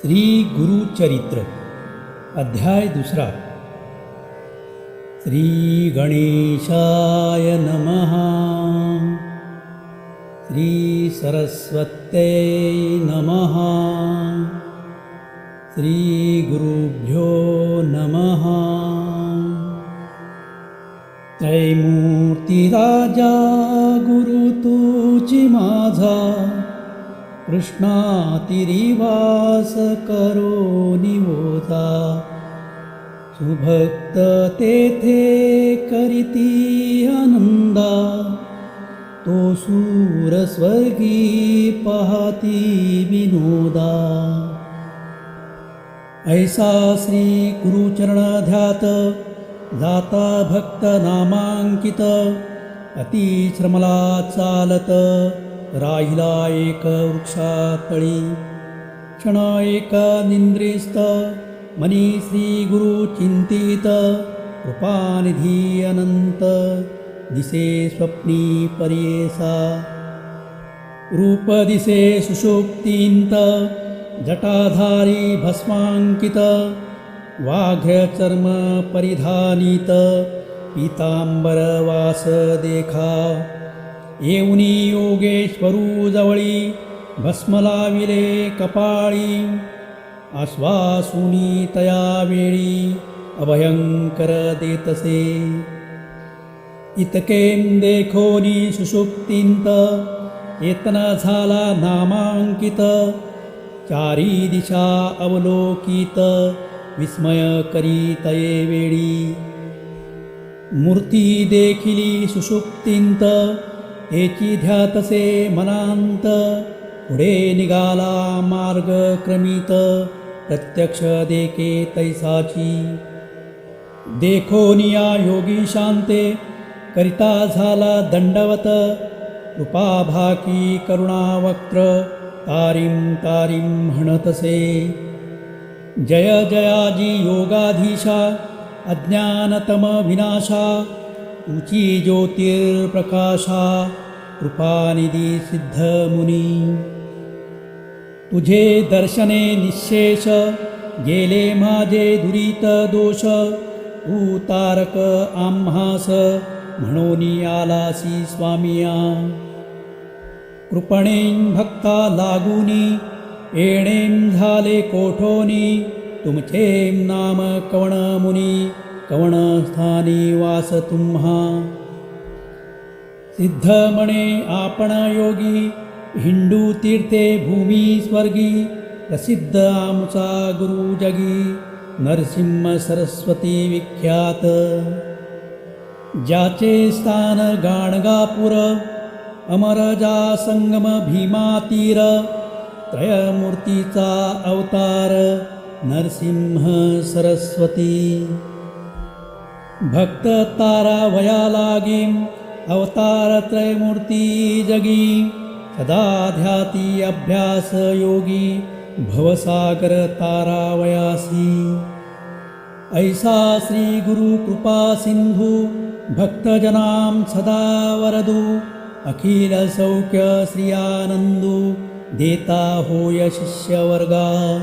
श्री गुरुचरित्र अध्याय दुसरा. श्री गणेशाय नमः. श्री सरस्वत्यै नमः. श्री गुरुभ्यो नमः. त्रैमूर्ती राजा गुरु तुझी माझा, कृष्णातिरिवास करो निवोजा. सुभक्त तेथे करीती आनंदा, तो सूर स्वर्गी पाहती विनोदा. ऐसा श्री गुरुचरण ध्यात, जाता भक्त नामांकित. अति श्रमला चालत, राहिला एक वृक्षातळी. क्षण एक निंद्रिस्त, मनी श्री गुरु चिंतित. कृपानिधी अनंत, दिसे स्वप्नी पर्येसा. रूप दिसे सुषुप्तींत, जटाधारी भस्मांकित. वाघ्र चर्म परिधानित, पीतांबर वास देखा. येऊनी योगेश्वरू जवळी, भस्म लाविले कपाळी. आश्वासुनी तया वेळी, अभयंकर देतसे. इतकें देखोनी सुषुप्तींत, चेतन झाला नामांकित. चारी दिशा अवलोकित, विस्मय करी तये वेळी. मूर्ती देखिली सुषुप्तींत, तेची ध्यातसे मनांत. पुढे निघाला मार्ग क्रमित, प्रत्यक्ष देखे तैसाची. देखोनिया योगी शांते, करिता झाला दंडवत. कृपाभाकी करुणावक्त्र, तारीं तारीं म्हणतसे. जय जयाजी योगाधीशा, अज्ञानतम विनाशा. तुची ज्योतिर्प्रकाशा, कृपानिधी सिद्ध मुनी. तुझे दर्शने निशेष, गेले माझे दुरित दोष. तू तारक आम्हास, म्हणोनी आलासी स्वामिया. कृपणें भक्ता लागूनी, येणें झाले कोठोनी. तुमचें नाम कवण मुनी, कवण स्थानी वास तुम्हा. सिद्ध म्हणे आपण योगी, हिंडू तीर्थे भूमी स्वर्गी. प्रसिद्ध आमचा गुरु जगी, नरसिंह सरस्वती विख्यात. ज्याचे स्थान गाणगापूर, अमरजा संगम भीमा तीर. त्रयमूर्तीचा अवतार, नरसिंह सरस्वती. भक्त तारा वया लागी, अवतार त्रयमूर्ती जगी. सदा ध्याती अभ्यास योगी, भवसागर तारा वयासी. ऐसा श्री गुरु कृपा सिंधू, भक्तजनां सदा वरदू. अखिल सौख्य श्री आनंदू, देता होय शिष्यवर्गा.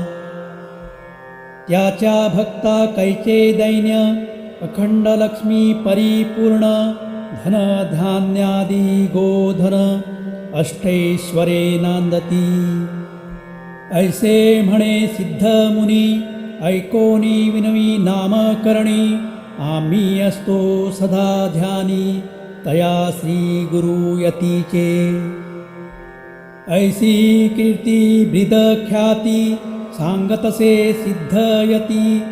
त्याच्या भक्ता कैचे दैन्य, अखंड लक्ष्मी परिपूर्ण. धन धान्यादी गोधन, अष्टैश्वरे नांदती. ऐसे म्हणे सिद्ध मुनी, ऐकोनी विनवी नामकरणी. आम्ही असतो सदा ध्यानी, तया श्री गुरु यतीचे. ऐसी कीर्ती ब्रीद ख्याती, सांगतसे सिद्ध यती.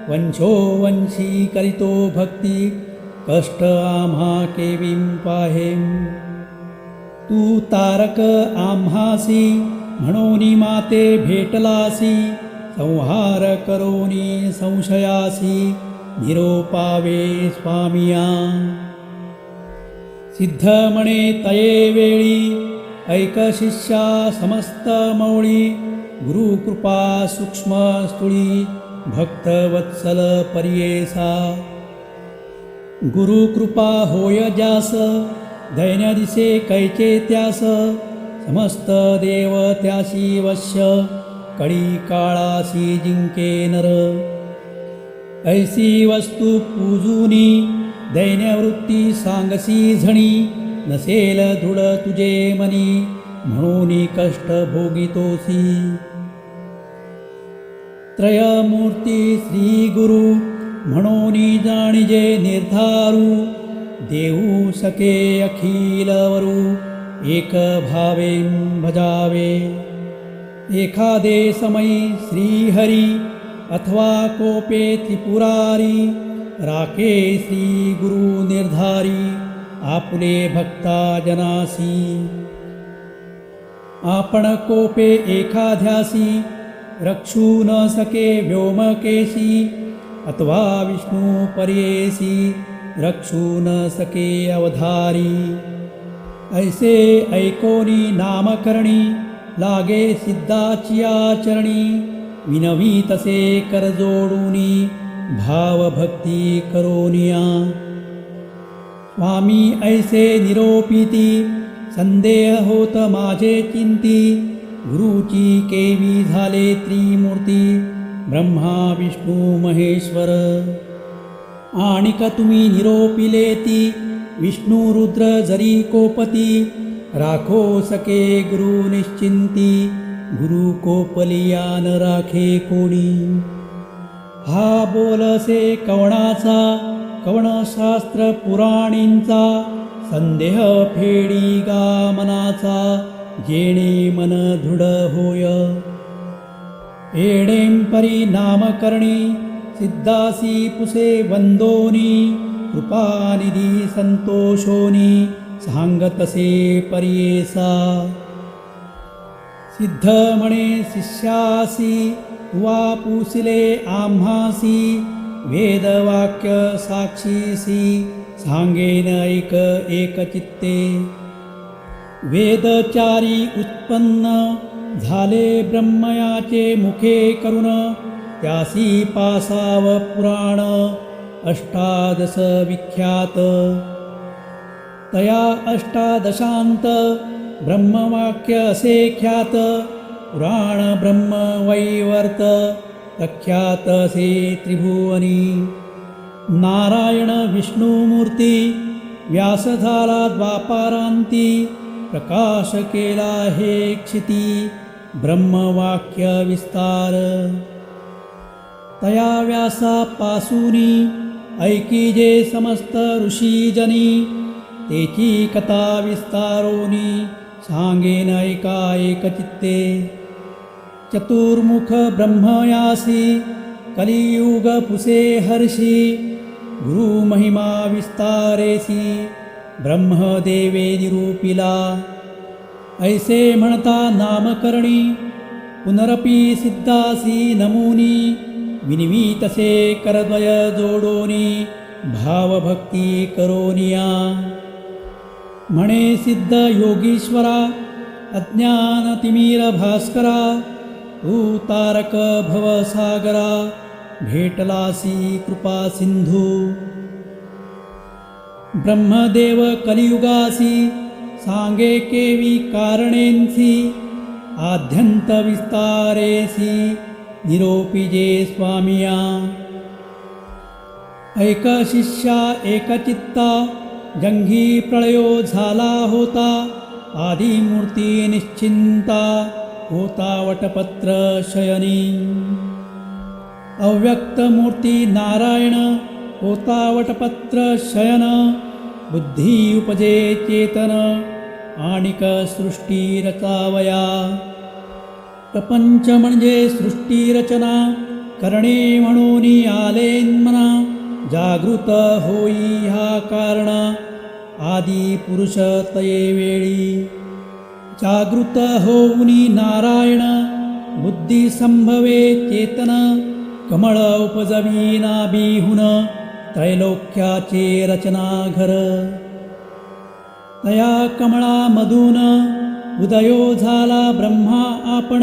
वंशोवंशी करीतो भक्ती, कष्ट आम्हा केवीं पाहें. तू तारक आम्हासी, म्हणोनी माते भेटलासी. संहार करोनी संशयासी, निरोपावे स्वामिया. सिद्ध म्हणे तये वेळी, ऐक शिष्या समस्त मौळी. गुरुकृपा सूक्ष्म स्थूळी, भक्तवत्सल पर्येसा. गुरुकृपा होय जास, दैन्य दिसे कैचे त्यास. समस्त देव त्यासी वश्य, कळी काळासी जिंके नर. ऐसी वस्तू पूजुनी दैन्यवृत्ती सांगसी झणी. नसेल दृढ तुझे मनी म्हणून कष्ट भोगितोसी. त्रयमूर्ती श्री गुरु म्हणून जाणिजे निर्धारू. देऊ सके अखिलवरू एक भावें भजावे. एखादे समयी श्रीहरी अथवा कोपे त्रिपुरारी. राखे श्री गुरु निर्धारी आपुले भक्ता जनासी. आपण कोपे एखाद्यासी रक्षू न सके व्योमकेशी. अथवा विष्णू पर्येसी रक्षू न सके अवधारी. ऐसे ऐकोनी नामकरणी लागे सिद्धाची आचरणी. विनवी तसे कर जोडूनी भावभक्ती करोनिया. स्वामी ऐसे निरोपिती संदेह होत माझे चिंती. गुरुची केवी झाले त्रिमूर्ती ब्रह्मा विष्णू महेश्वर. आणिक तुम्ही निरोपिले ती विष्णू रुद्र जरी कोपती. राखो सके गुरु निश्चिंती गुरु कोपलिया न राखे कोणी. हा बोलसे कवणाचा कवणशास्त्र पुराणींचा. संदेह फेडी गा मनाचा जेणे मन दृढ होय. एडेम परी नामकरणी सिद्धासी पुसे वंदोनी. कृपानिधी संतोषोनी सांगतसे परियेसा. सिद्ध म्हणे शिष्यासी तुवा पुसिले आम्हासी. वेदवाक्य साक्षीसी सांगेन ऐक एकचित्ते. वेदचारी उत्पन्न झाले ब्रह्मयाचे मुखे करुण. त्यासी पासाव पुराण अष्टादश विख्यात. तया अष्टादशांत ब्रह्मवाक्य असे ख्यात. पुराण ब्रह्म वैवर्त प्रख्यात असे त्रिभुवनी. नारायण विष्णुमूर्ती व्यास झाला द्वापारांती. प्रकाश केला हे क्षिती ब्रह्मवाक्य विस्तार. तया व्यासापासूनी ऐकिजे समस्त ऋषीजनी. तेची कथा विस्तारोनी सांगेन ऐका एकचित्ते. चतुर्मुख ब्रह्मयासी कलियुग पुसे हर्षी. गुरु महिमा विस्तारेसी ब्रह्मदेवे निरूपिला. ऐसे म्हणता नामकरणी पुनरपी सिद्धासी नमुनी. विनवी तसे करद्वय जोडोनी भावभक्ती करोनिया. म्हणे सिद्ध योगीश्वरा अज्ञान तिमिर भास्करा. तू तारक भवसागरा भेटलासी कृपा सिंधू. ब्रह्मदेव कलियुगासी सांगे केवी कारणेंसी. आद्यंत विस्तारेसी निरोपिजे स्वामिया. ऐक शिष्या एकचित्ता जंघी प्रळयो झाला होता. आदिमूर्ती निश्चिंता होता वटपत्र शयनी. अव्यक्तमूर्ती नारायण होता वटपत्र शयन. बुद्धी उपजे चेतन आणिक सृष्टी रचावया. प्रपंच म्हणजे सृष्टी रचना करणे म्हणून आलेन्मना. जागृत होई हा कारण आदि पुरुष तये वेळी. जागृत होऊनी नारायण बुद्धी संभवे चेतन. कमळ उपजवी नाभिहून त्रैलोक्याचे रचना घर. तया कमळामधून उदयो झाला ब्रह्मा आपण.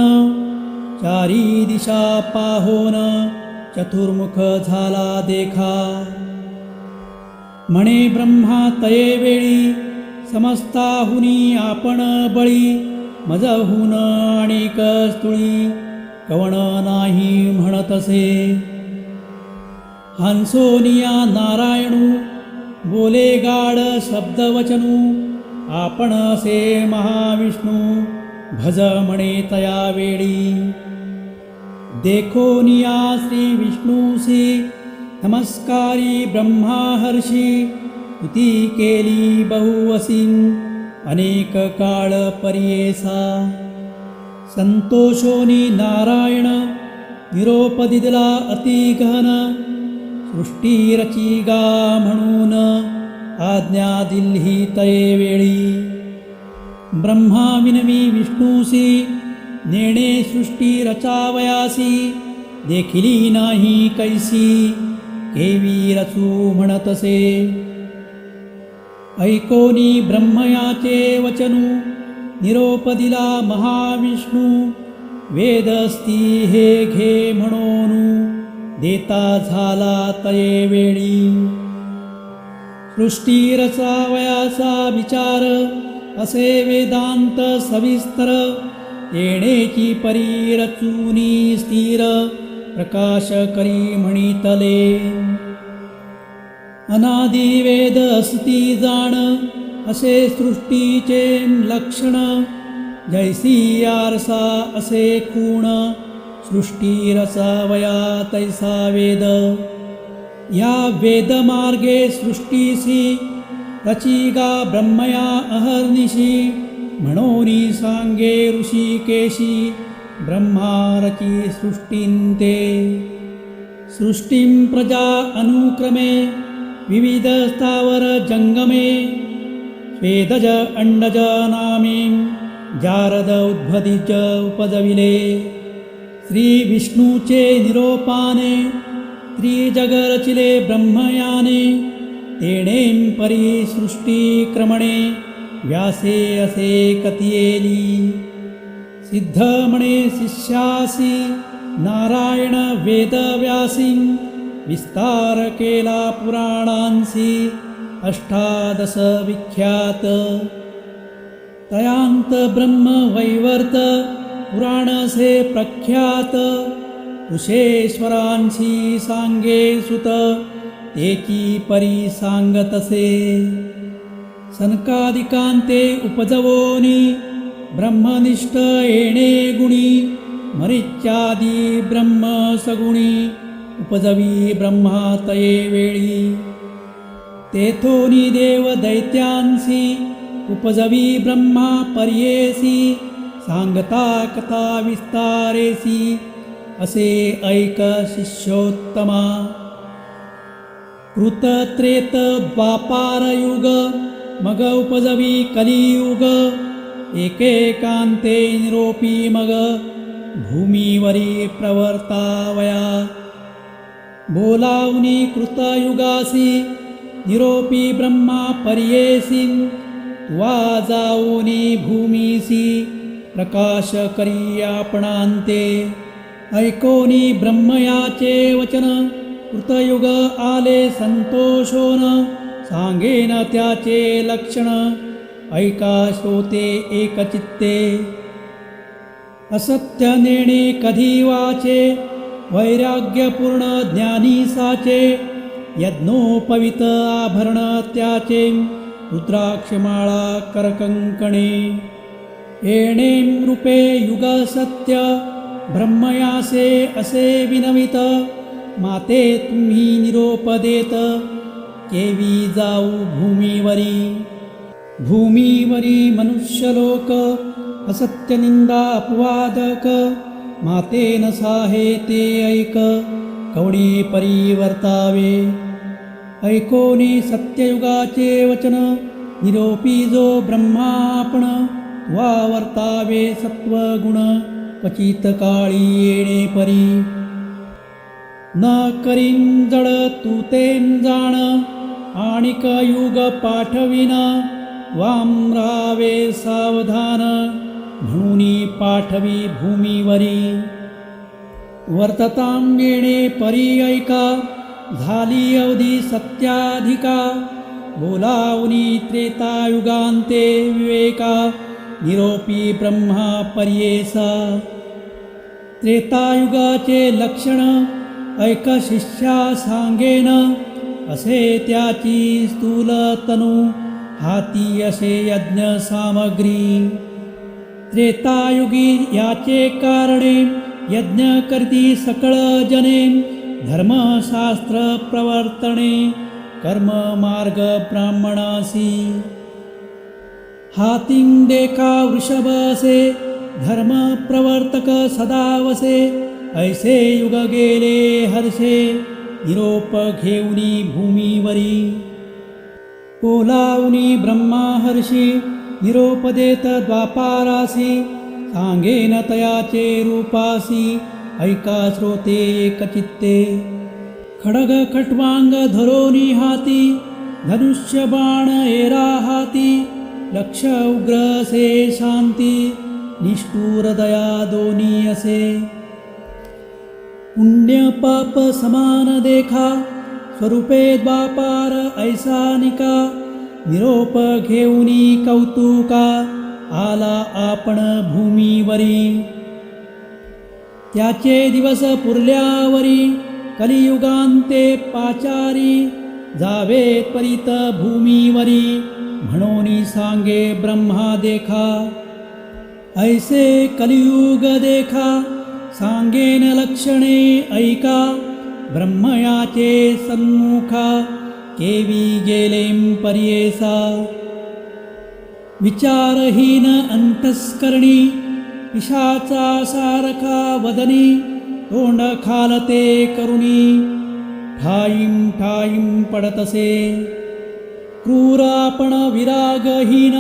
चारी दिशा पाहोन चतुर्मुख झाला देखा. म्हणे ब्रह्मा तये वेळी समस्ताहुनी आपण बळी. मजहून आणिक स्तुळी कवण नाही म्हणतसे. हंसोनिया नारायणू बोले गाड शब्दवचनू, आपण असे महाविष्णू भज म्हणे तया वेळी. देखोनिया श्री विष्णूसी नमस्कारी ब्रह्मा हर्षी, स्तुती केली बहुवसीं अनेक काळ परियेसा. संतोषोनी नारायण निरोप दिला अति गहन, सृष्टी रची गा म्हणून आज्ञा दिल्ही तये वेळी. ब्रह्मा विनवी विष्णूसी नेणे सृष्टी रचावयासी, देखिली नाही कैसी केवी रचू म्हणतसे. ऐकोनी ब्रह्मयाचे वचनू निरोप दिला महाविष्णू, वेदस्ती हे घे म्हणून देता झाला तये वेळी. सृष्टी रचावयाचा विचार असे वेदांत सविस्तर, येणेची परी रचूनी स्थिर प्रकाश करी म्हणितले. अनादि वेद असती जाण असे सृष्टीचे लक्षण, जैसी आरसा असे खूण सृष्टी रचावया तैसा वेद. या वेदमार्गे सृष्टीसी रचिगा ब्रह्मया अहर्निशी, म्हणोनी सांगे ऋषिकेशी ब्रह्मा रची सृष्टींते. सृष्टीं प्रजा अनुक्रमे विविध स्थावर जंगमे, स्वेदज अंडज नामीं जारद उद्भदिज उपजविले. श्री विष्णूचे निरोपाने त्रिजग रचिले ब्रह्मयाने, तेणें परी सृष्टी क्रमणे व्यासे असे कथियेली. सिद्ध म्हणे शिष्यासी नारायण वेदव्यासीं, विस्तार केला पुराणांसी अष्टादश विख्यात. तयांत ब्रह्म वैवर्त पुराणसे प्रख्यात, कुशेश्वरांशी सांगे सुत तेची परी सांगतसे. सनकादिकांते उपजवोनी ब्रह्मनिष्ठ येणे गुणी, मरिच्यादी ब्रह्म सगुणी उपजवी ब्रह्मा तये वेळी. तेथोनी देव दैत्यांसी उपजवी ब्रह्मा पर्येसी, सांगता कथा विस्तारेसी असे ऐक शिष्योत्तमा. कृतत्रेत द्वापार युग मग उपजवी कलियुग, एकेकांते निरोपी मग भूमीवरी प्रवर्तावया. बोलावनी कृतयुगासी निरोपी ब्रह्मा पर्येसी, वा जाऊनी भूमीसी प्रकाश करी आपणांते. ऐकोनी ब्रह्मयाचे वचन कृतयुग आले संतोषोन, सांगेन त्याचे लक्षण ऐका श्रोते एकचित्ते. असत्य नेणे कधी वाचे वैराग्यपूर्ण ज्ञानी साचे, यज्ञोपवित आभरण त्याचे रुद्राक्षमाळा करकंकणे. येणें रूपे युग सत्य ब्रह्मयासे असे विनवित, माते तुम्ही निरोप देत केवी जाऊ भूमीवरी. भूमीवरी मनुष्यलोक असत्य निंदा अपवादक, माते न साहे ते ऐक कवडी परिवर्तावे. ऐकोनी सत्ययुगाचे वचन निरोपी जो ब्रह्मापण, वा वर्तावे सत्वगुण क्वचित काळी येणे परी. न करीन जड तू तें जाण आणिक युग पाठविन, वाम रावे सावधान म्हणूनी पाठवी भूमीवरी. वर्ततां येणे परी ऐका झाली अवधी सत्याधिका, बोलावनी त्रेतायुगांते विवेका निरोपी ब्रह्मा पर्येसा. त्रेतायुगाचे लक्षण ऐक शिष्या सांगेन, असे त्याची स्थूल तनु हाती असे यज्ञ सामग्री. त्रेतायुगी याचे कारणे यज्ञ करती सकळ जने, धर्मशास्त्र प्रवर्तने कर्म मार्ग ब्राह्मणासी. हातीं देखा वृषभ असे धर्म प्रवर्तक सदा वसे, ऐसे युग गेले हर्षे निरोप घेऊनी भूमीवरी. बोलावनी ब्रह्मा हर्षी निरोप देत द्वापारासी, सांगेन तयाचे रूपासी ऐका श्रोते एकचित्ते. खडग खट्वांग धरोनी हाती धनुष्य बाण एरा हाती, लक्ष उग्र असे शांती निष्ठुर दया दोन्ही असे. पुण्य पाप समान देखा स्वरूपे द्वापार ऐसा निका, निरोप घेऊनी कौतुका आला आपण भूमीवरी. त्याचे दिवस पुरल्यावरी कलियुगांते पाचारी, जावे त्वरित भूमीवरी म्हणून सांगे ब्रह्मा देखा. ऐसे कलियुग देखा सांगेन लक्षणे ऐका, ब्रह्मयाचे सन्मुखा केवी गेलेम पर्येसा. विचारहीन अंतस्करणी पिशाचा सारखा वदनी, तोंड खालते करुणी ठाईम ठाईम पडतसे. क्रूर आपण विरागहीन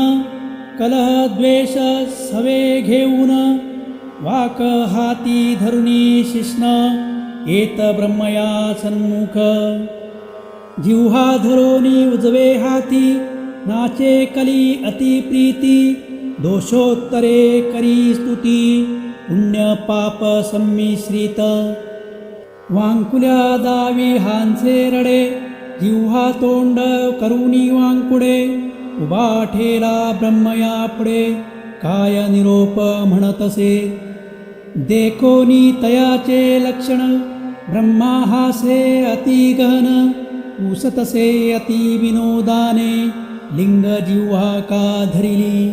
कलह द्वेष सवे घेऊन, वाक हाती धरुनी शिष्ण येत ब्रह्मया सन्मुख. जिव्हा धरोनी उजवे हाती नाचे कली अति प्रीती, दोषोत्तरे करी स्तुती पुण्य पाप संमिश्रित. वांकुल्या दावी हांचे रडे जिव्हा तोंड करुणी वांकुडे, उभा ठेला ब्रह्मया पुढे काय निरोप म्हणतसे. देखोनी तयाचे लक्षण ब्रह्मा हासे अति गहन, उसतसे अति विनोदाने लिंग जिव्हा का धरिली.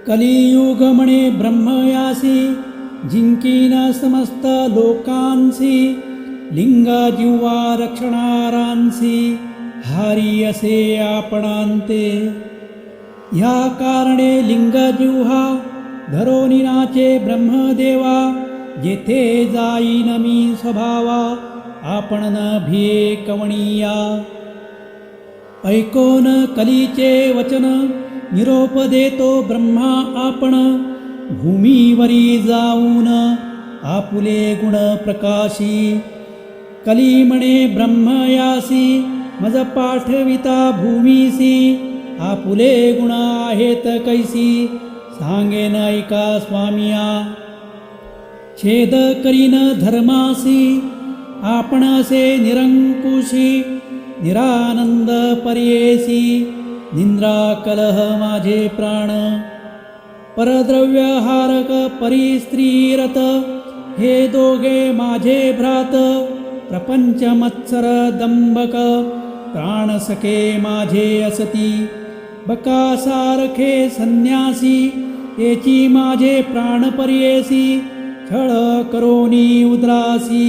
कलियुग म्हणे ब्रह्मयासी जिंकीन समस्त लोकांसी, लिंग जिव्हा रक्षणारांसी हारी असे आपणांते. ह्या कारणे लिंग जिव्हा धरोनी नाचे ब्रह्मदेवा, जेथे जाईन मी स्वभावा आपण न भिये कवणीया. ऐकोन कलीचे वचन निरोप देतो ब्रह्मा आपण, भूमीवरी जाऊन आपुले गुण प्रकाशी. कली म्हणे ब्रह्मयासी मज पाठविता भूमीसी, आपुले गुण आहेत कैसी सांगेन ऐका स्वामिया. छेद करीन धर्मासी आपण असे निरंकुशी, निरानंद पर्येसी निंद्रा कलह माझे प्राण. परद्रव्य हारक परिस्त्रीरत हे दोघे माझे भ्रात, प्रपंच मत्सर दंभक प्राण सखे माझे असती. बकासारखे संन्यासी तेची माझे प्राण पर्येसी, छळ करोनी उद्रासी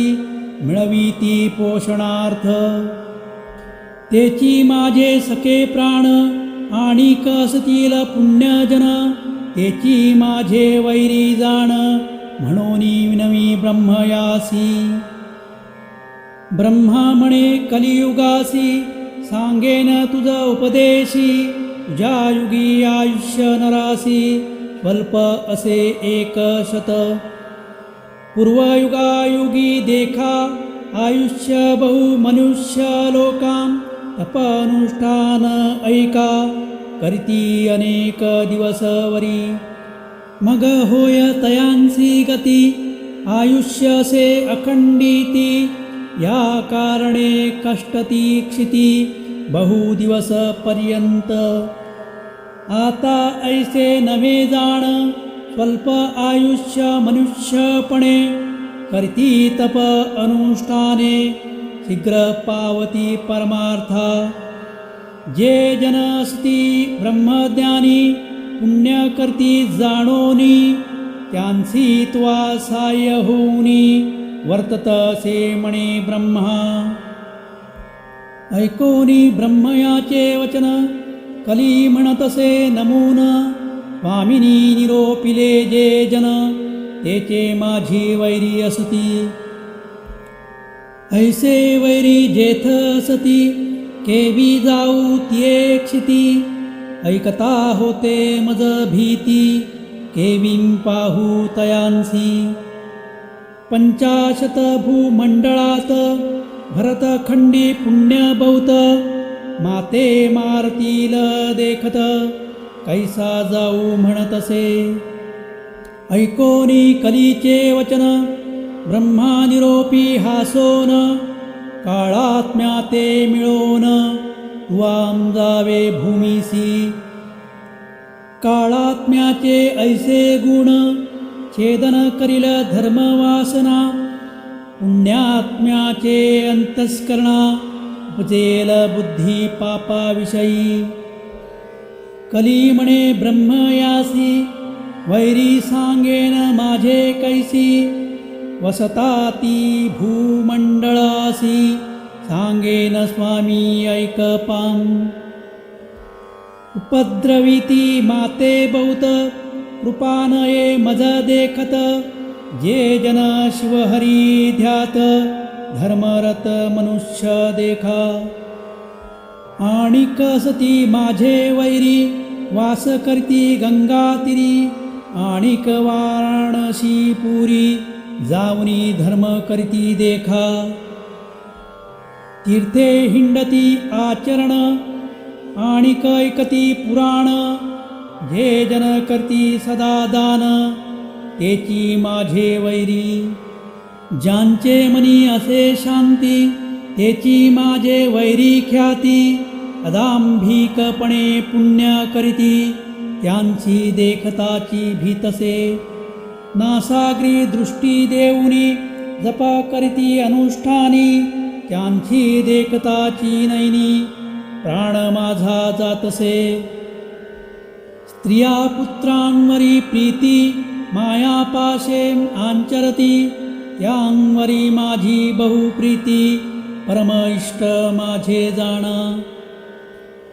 मिळवीती पोषणार्थ. तेची माझे सखे प्राण आणिक असतील पुण्यजन, तेची माझे वैरी जाण म्हणून विनवी ब्रह्मयासी. ब्रह्मा म्हणे कलियुगासी सांगेन तुझ उपदेशी, तुझ्या युगी आयुष्य नरासी स्वल्प असे 100. पूर्वयुगायुगी देखा आयुष्य बहु मनुष्य लोकां, तपनुष्ठान ऐका करती अनेक दिवसवरी. मग होय तयांसी गती आयुष्य से अखंडिती, या कारणे कष्टती क्षिती बहु दिवस पर्यंत. आता ऐसे नवे जाण स्वल्प आयुष्य मनुष्यपणे करती तप अनुष्ठाने शीघ्र पावती परमार्था जे जन असती ब्रह्मज्ञानी पुण्य करती जाणोनी त्यांसी त्वा साह्य होऊनी वर्ततसे म्हणे ब्रह्मा ऐकोनी ब्रह्मयाचे वचन कली म्हणतसे नमून स्वामिनी निरोपिले जे जन तेचे माझी वैरी असती ऐसे वैरी जेथ असती केवी जाऊ तिये क्षिती ऐकता होते मज भीती केवीं पाहू तयांसी 50 भूमंडळात भरतखंडी पुण्य बहुत माते मारतील देखत कैसा जाऊ म्हणतसे ऐकोनी कलीचे वचन ब्रह्मा निरोपी हासोन काळात्म्या ते मिळोन तुवाम जावे भूमीसी काळात्म्याचे ऐसे गुण छेदन करील धर्मवासना पुण्यात्म्याचे अंतस्करणा उपजेल बुद्धी पापाविषयी कली म्हणे ब्रह्मयासी वैरी सांगेन माझे कैसी वसता ती भूमंडळासी सांगेन स्वामी ऐकपाम उपद्रविती माते बहुत कृपानये मज देखत जे जन शिवहरी ध्यात धर्मरत मनुष्य देखा आणिक सती माझे वैरी वास करती गंगातीरी आणिक वाराणसी पुरी जाऊनी धर्म करती देखा तीर्थे हिंडती आचरण आणिक ऐकती पुराण जे जन करती सदा दान तेची माझे वैरी ज्यांचे मनी असे शांती तेची माझे वैरी ख्याती अदांभिकपणे पुण्य करीती त्यांची देखताची भीतसे नासाग्री दृष्टी देऊनी जप करीती अनुष्ठानी त्यांची देखताची नैनी प्राण माझा जातसे स्त्रिया पुत्रांवरी प्रीती मायापाशे आंचरती त्यांवरी माझी बहुप्रीती परम इष्ट माझे जाणा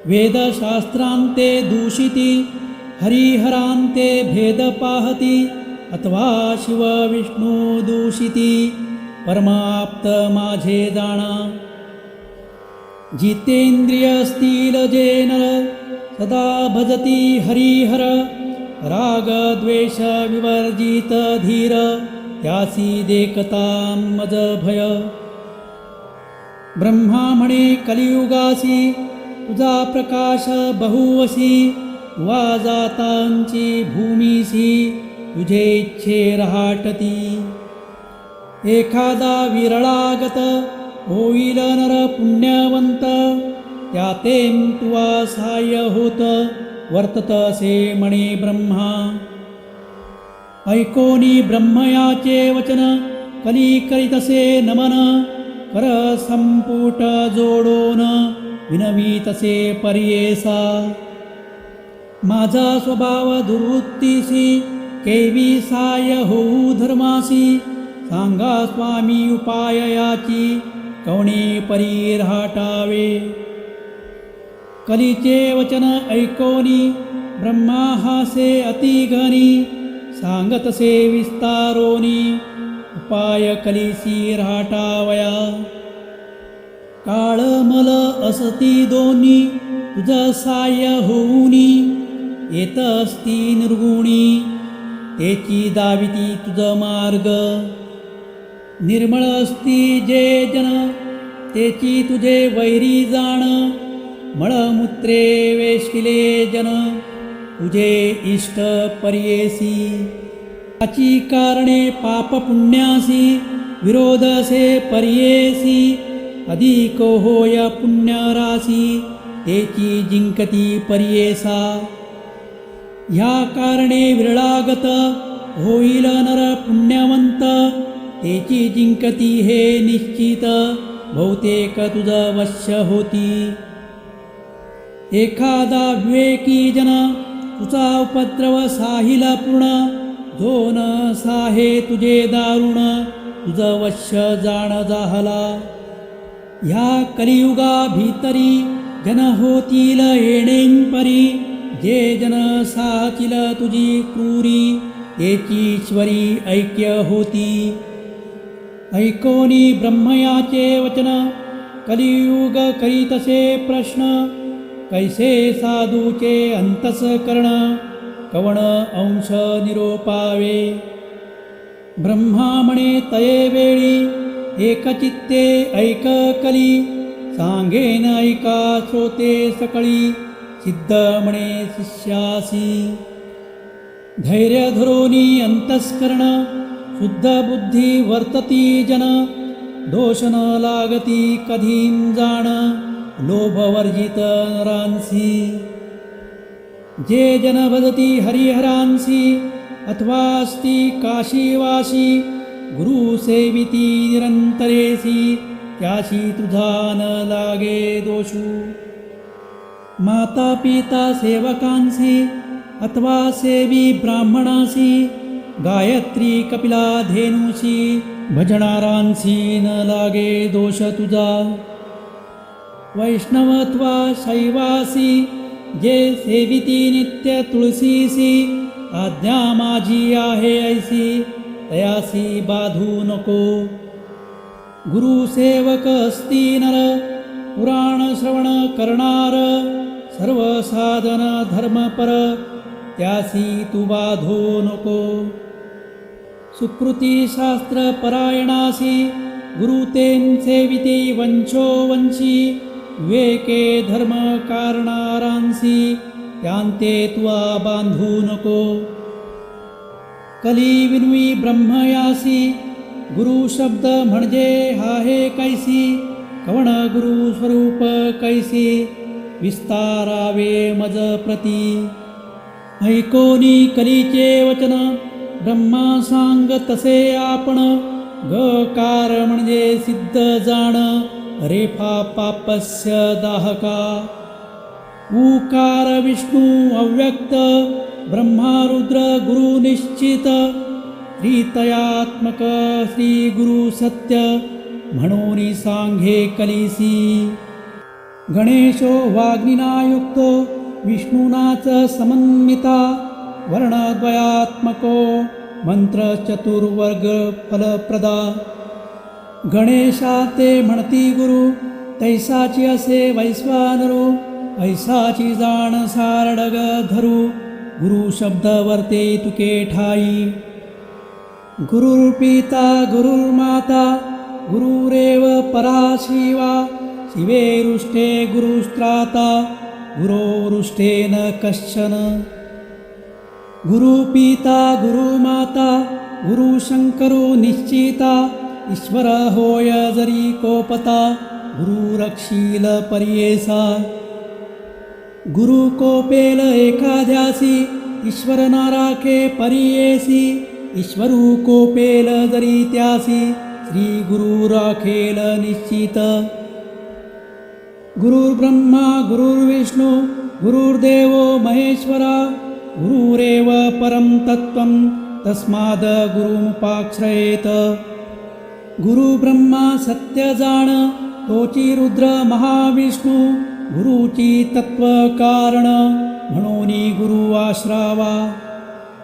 वेदशास्त्रांते दूषिती हरिहरांते भेद पाहती अथवा शिव विष्णू दूषिती परमाप्त माझे जाणा जितेंद्रिय असतील जे नर सदा भजती हरिहर राग द्वेष विवर्जित धीर त्यासी देखतां मज भय ब्रह्मा म्हणे कलियुगासी तुझा प्रकाश बहुवसी वा जातांची भूमीसी तुझे इच्छे रहाटती एखादा विरळागत होईल नर पुण्यवंत त्यातें तुवा साह्य होत वर्ततसे म्हणे ब्रह्मा ऐकोनी ब्रह्मयाचे वचन कली करीतसे नमन कर संपुट जोडोन विनवीतसे पर्येसा माझा स्वभाव दुर्वृत्तीसी केवी साय होऊ धर्मासी सांगा स्वामी उपाय याची कवणे परी रहाटावे कलीचे वचन ऐकोनी ब्रह्मा हासे अतिघनी सांगतसे विस्तारोनी उपाय कलीसी रहाटावया काळमल असती दोन्ही तुझ साह्य होऊनी येत असती निर्गुणी तेची दाविती तुझ मार्ग निर्मळ असती जे जन तेची तुझे वैरी जाण मळमूत्रे वेशिले जन तुझे इष्ट पर्येसी त्याची कारणे पाप पुण्यासी विरोधसे पर्येसी अधिक होय पुण्यरासी तेची जिंकती पर्येसा ह्या कारणे विरळागत होईल नर पुण्यवंत, तेची जिंकती हे निश्चित, बहुतेक तुझ वश्य होती. एखादा विवेकी जन तुझा उपद्रव साहिल पूर्ण, जो न साहे तुझे दारुण, तुझ वश्य जाण जाहला. ह्या कलियुगा भीतरी जन होतील येणेंपरी, जे जन साचिल तुझी क्रूरी, तेचीश्वरी ऐक्य होती. ऐकोनी ब्रह्मयाचे वचन, कलियुग करीतसे प्रश्न, कैसे साधूचे अंतःकरण, कवण अंश निरोपावे. ब्रह्मा म्हणे तये वेळी, एकचित्ते ऐक कली, सांगेन ऐका श्रोते सकळी, सिद्ध म्हणे शिष्यासी. धैर्य धरोनी अंतःकरण, शुद्ध बुद्धी वर्तती जन, दोष न लागती कधीं जाण, लोभवर्जित नरांसी. जे जन भजती हरिहरांसी, अथवा अस्ति काशीवासी, गुरु सेविती निरंतरेसी, त्याशी तुझा न लागे दोषू. माता पिता सेवकांसी, अथवा सेवी ब्राह्मणासी, गायत्री कपिला धेनुसी, भजणारांसी न लागे दोष तुझा. वैष्णवत्वा शैवासी, जे सेविती नित्य तुळसीसी, आज्ञा माझी आहे ऐसी, तयासी बाधू नको. गुरुसेवक असती नर, पुराण श्रवण करणार, सर्व साधन धर्मपर, त्यासी तू बाधो नको. सुकृती शास्त्र परायणासी, गुरु तें सेविती वंशो वंशी, विवेके धर्म कारणारांसी, त्यांते तुआ बांधू नको. कली विनवी ब्रह्मयासी, गुरु शब्द म्हणजे आहे कैसी, कवण गुरु स्वरूप कैसी, विस्तारावे मज प्रती. ऐकोनी कलीचे वचन, ब्रह्मा सांग तसे आपण, गकार म्हणजे सिद्ध जाण, रेफा पापस्य दाहका. ऊकार विष्णू अव्यक्त, ब्रह्मा रुद्र गुरु निश्चित, त्रितयात्मक श्री गुरु सत्य, म्हणून सांगे कलिसी. गणेशो वाग्निना युक्तो, विष्णुनाच समन्विता, वर्णद्वयात्मको मंत्र चतुर्वर्ग फलप्रदा. गणेशा ते म्हणती गुरु, तैसाची असे वैश्वानरू, ऐसाची जाण सारडग धरू, गुरु शब्द वर्ते तुके ठाई. गुरुर्पिता गुरुर्माता, गुरुरेव परा शिवा, शिवेरुष्टे गुरुस्त्राता, गुरोरुष्टेन कश्चन. गुरुपिता गुरुमाता, गुरुशंकरो निश्चिता, ईश्वर होय जरी कोपता, गुरु रक्षील पर्येसा. गुरु कोपेल एखाद्यासी, ईश्वर नाराखे पर्येसी, ईश्वरू कोपेल जरी त्यासी, श्री गुरु राखेल निश्चित. गुरुर्ब्रह्मा गुरुर्विष्णू, गुरुर्देवो महेश्वरा, गुरुरेव परम तत्त्वं, तस्माद गुरुमुपाश्रयेत. गुरु ब्रह्मा सत्य जाण, तोची रुद्र महाविष्णू, गुरुची तत्व कारण, म्हणून गुरु आश्रावा.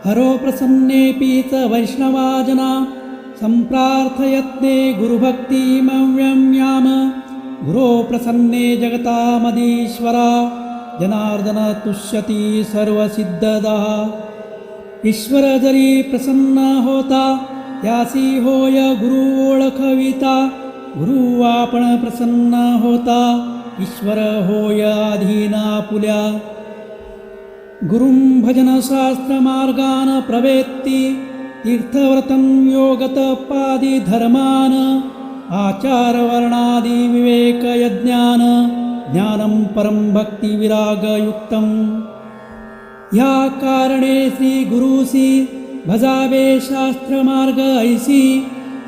हरो प्रसन्नेपीच वैष्णवा जना, संप्रार्थयत्ने गुरुभक्तिमव्यं याम. गुरो प्रसन्ने जगतामधीश्वरा, जनार्दन तुष्यति सर्वसिद्धदा. ईश्वर जरी प्रसन्न होता, त्यासी होय गुरु ओळखविता. गुरु आपण प्रसन्न होता, ईश्वर होय अधीना पुल्या. गुरुं भजन शास्त्र मार्गान प्रवेत्ती, तीर्थव्रतं योगतपादि धर्मान, आचार वर्णादि विवेक यज्ञान, ज्ञानं परं भक्ति विरागयुक्तम्. या कारणे श्री गुरुसी भजावे शास्त्र मार्ग ऐसी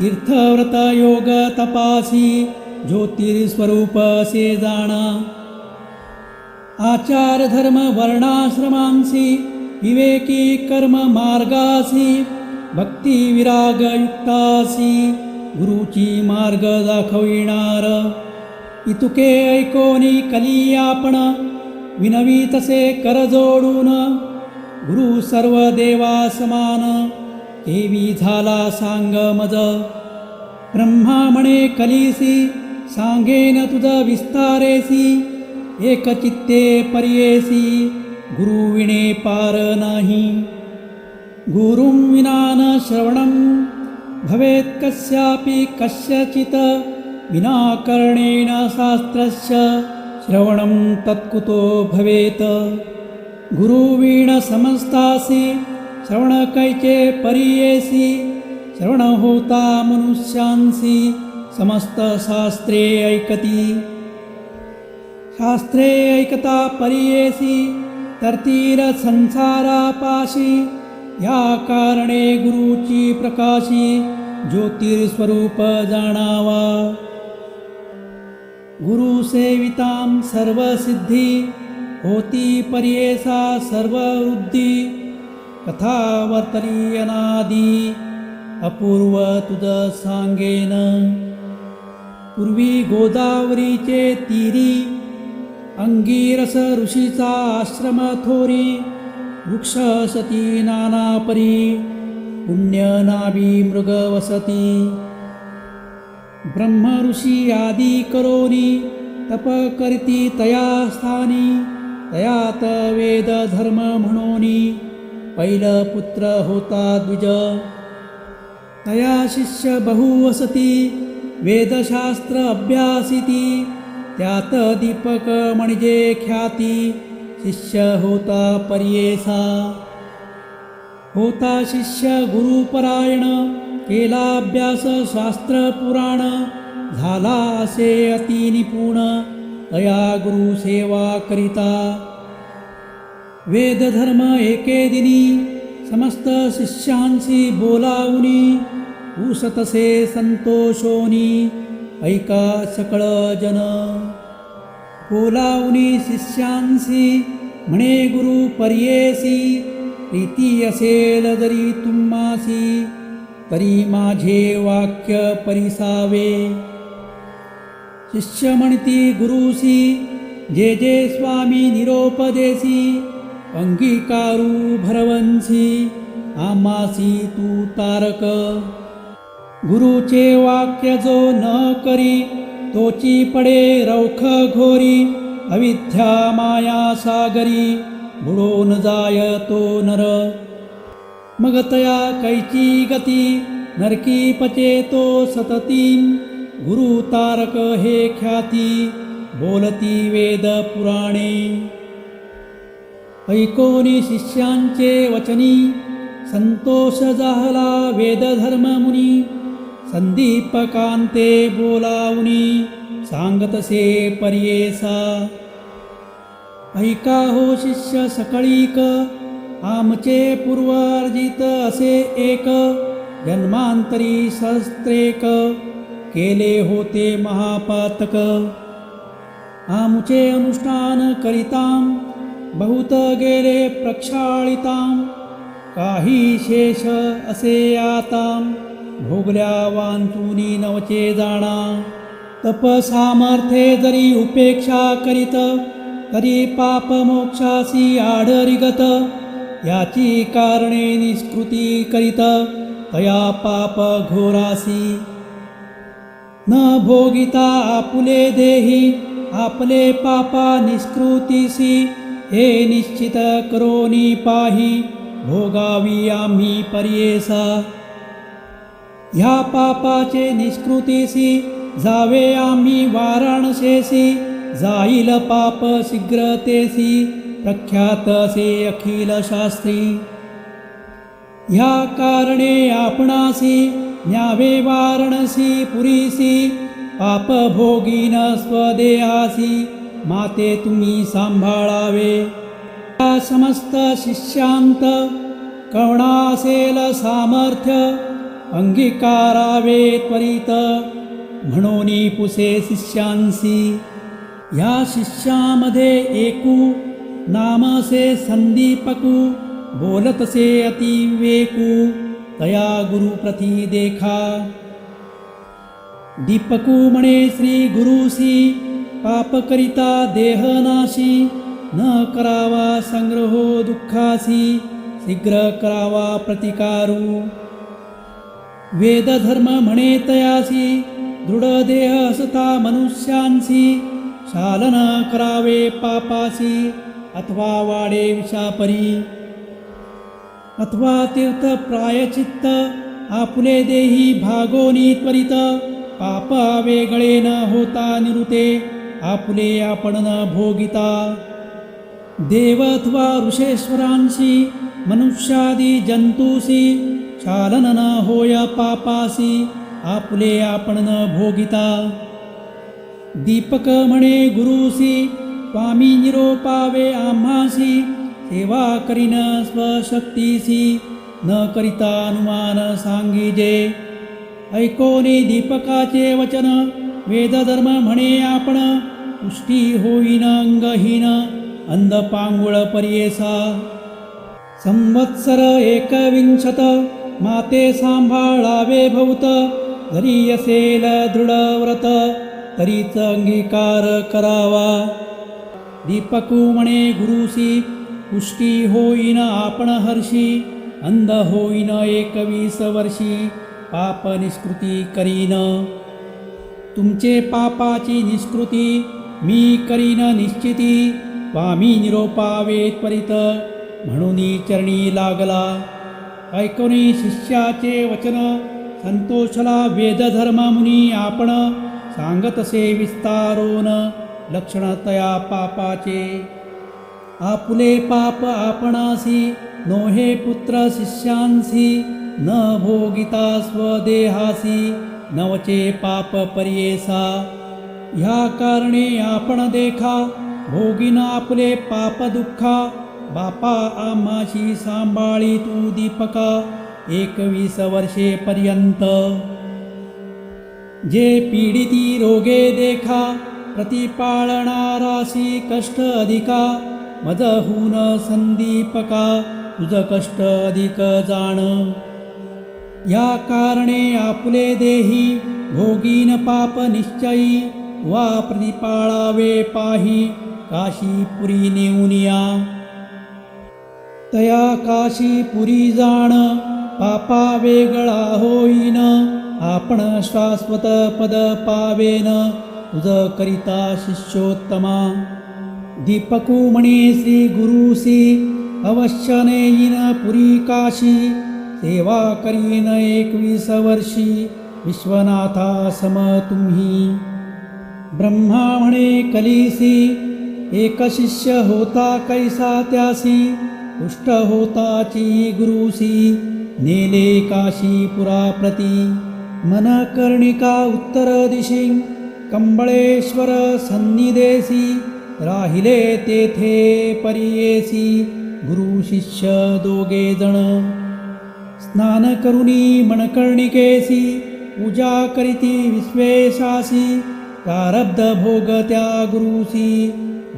तीर्थव्रत योग तपासी ज्योतिर्स्वरूप से जाणा आचार धर्म वर्णाश्रमांसी विवेकी कर्म मार्गासी भक्ती विराग युक्तासी गुरुची मार्ग दाखविणार इतुके ऐकोनी कली आपण विनवी तसे कर जोडून गुरु सर्व देवा समान केवी झाला सांग मज ब्रह्मा म्हणे कलीसी सांगेन तुझ विस्तारेसी एकचित्ते पर्येसी गुरु विणे पार नाही गुरुं विना न श्रवणं भवेत् कस्यापि कस्यचित् विना कर्णेन शास्त्रस्य श्रवणं तत्कुतो भवेत् गुरुवीण समस्तासी श्रवण कैचे पर्येसी श्रवण होता मनुष्यांसी समस्त शास्त्रे ऐकती शास्त्रे ऐकता पर्येसी तरतील संसारापाशी या कारणे गुरुची प्रकाशी ज्योतिर्स्वरूप जाणावा गुरु सेवितां सर्व सिद्धी होती पर्येसा सर्व वृद्धी कथा वर्तली अनादी अपूर्व तुझ सांगेन पूर्वी गोदावरीचे तीरी अंगीरस ऋषीचा आश्रम थोरी वृक्ष सती नाना परी पुण्य नाभी मृग वसती ब्रह्म ऋषी आदी करोनी तप करीती तया स्थानी तयात वेद धर्म म्हणोनी पैल पुत्र होता द्विज तया शिष्य बहु वसती वेदशास्त्र अभ्यासिती त्यात दीपक म्हणजे ख्याती शिष्य होता पर्येसा होता शिष्य गुरुपरायण केला अभ्यास शास्त्र पुराण झाला असे अति निपुण तया गुरु सेवा करिता वेद धर्म एके दिनी समस्त शिष्यांशी बोलावुनी उसतसे संतोषोनी ऐका सकळ जन बोलावुनी शिष्यांशी म्हणे गुरु पर्येसी प्रीती असेल जरी तुम्हासी तरी माझे वाक्य परिसावे शिष्य म्हणती गुरुसी जे जे स्वामी निरोपदेसी अंगीकारू भरवंसी आमासी तू तारक गुरुचे वाक्य जो न करी तोची पडे रौख घोरी अविद्या माया सागरी बुडून जाय तो नर मग तया कैची गती नरकी पचे तो सतती गुरु तारक हे ख्याती बोलती वेद पुराणे ऐकोनी शिष्यांचे वचनी संतोष झाला वेद धर्म मुनी संदीपकांते बोलावुनी सांगतसे पर्येसा ऐका हो शिष्य सकळीक आमचे पूर्वार्जित असे एक जन्मांतरी सहस्त्रेक केले होते महापातक आमचे अनुष्ठान करितां बहुत गेले प्रक्षाळितां काही शेष असे आतां भोगल्या वांचुनी नवचे जाणा तप सामर्थ्ये जरी उपेक्षा करीत तरी पाप मोक्षासी आढरिगत याची कारणे निष्कृती करीत तया पाप घोरासी न भोगिता आपुले देही आपले पापा निष्कृतीसी हे निश्चित करोनी पाही भोगावी आम्ही पर्येसा ह्या पापाचे निष्कृतीसी जावे आम्ही वाराणसेसी जाईल पाप शीघ्रतेसी प्रख्यात असे अखिल शास्त्री ह्या कारणे आपणासी न्यावे वाराणसी पुरीसी पाप भोगीन स्वदेहासी माते तुम्ही सांभाळावे समस्त शिष्यांत कवणासेल सामर्थ्य अंगीकारावे त्वरित म्हणून पुसे शिष्यांसी ह्या शिष्यामध्ये एकू नामसे संदीपकू बोलतसे अतिविवेकू तया गुरु प्रति देखा दीपकू म्हणे श्री गुरुसी पाप करिता देहनाशी न करावा संग्रहो दुःखासी शीघ्र करावा प्रतिकारू वेद धर्म म्हणे तयासी दृढ देह असता मनुष्यांसी शालन करावे पापासी अथवा वाडे विषापरी अथवा तीर्थ प्रायचित्त आपुले देही भागोनी त्वरित पाप वेगळे न होता निरुते आपुले आपण न भोगिता देव अथवा ऋषेश्वरांशी मनुष्यादी जंतूसी शालन न होय पापासी आपुले आपण न भोगिता दीपक म्हणे गुरुसी स्वामी निरोपावे आम्हासी सेवा करीन स्वशक्तीसी न करिता अनुमान सांगिजे ऐकोनी दीपकाचे वचन वेदधर्म म्हणे आपण पुष्टी होईन अंगहीन अंध पांगुळ पर्येसा संवत्सर 21 माते सांभाळावे भौत जरी असेल दृढ व्रत तरीच अंगीकार करावा दीपकू म्हणे गुरुसी पुष्टी होईन आपण हर्षी अंध होईन 21 वर्षी पाप निष्कृती करीन तुमचे पापाची निष्कृती मी करीन निश्चिती स्वामी निरोपावे त्वरित म्हणून चरणी लागला ऐकोनी शिष्याचे वचन संतोषला वेदधर्म मुनी आपण सांगतसे विस्तारोन लक्षणतया पापाचे आपुले पाप आपणासी नोहे पुत्र शिष्यांसी न भोगिता स्वदेहासी नवचे पाप पर्येसा ह्या कारणे आपण देखा भोगिन आपले पाप दुःखा बापा आम्हाशी सांभाळी तू दीपका 21 वर्षे पर्यंत जे पीडिती रोगे देखा प्रतिपाळणारासी कष्ट अधिका मदहून संदीपका तुझ कष्ट अधिक जाण या कारणे आपुले देही भोगीन पाप निश्चयी वा प्रतिपाळावे पाही काशीपुरी नेऊनिया तया काशीपुरी जाण पापा वेगळा होईन आपण शाश्वत पद पावेन तुझ करिता शिष्योत्तमा दीपकू म्हणे श्री गुरुसी अवश्य नेईन पुरी काशी सेवा करीन 21 वर्षी विश्वनाथा सम तुम्ही ब्रह्मा म्हणे कलिसी एक शिष्य होता कैसा त्यासी पुष्ट होताची गुरुसी नेले काशीपुरा प्रती मन कर्णिका उत्तर दिशी कंबळेश्वर सन्निदेसी राहिले तेथे परियेसी गुरु शिष्य दोघे जण स्नान करुनी मणकर्णिकेसी पूजा करीती विश्वेशासी प्रारब्ध भोग त्या गुरुसी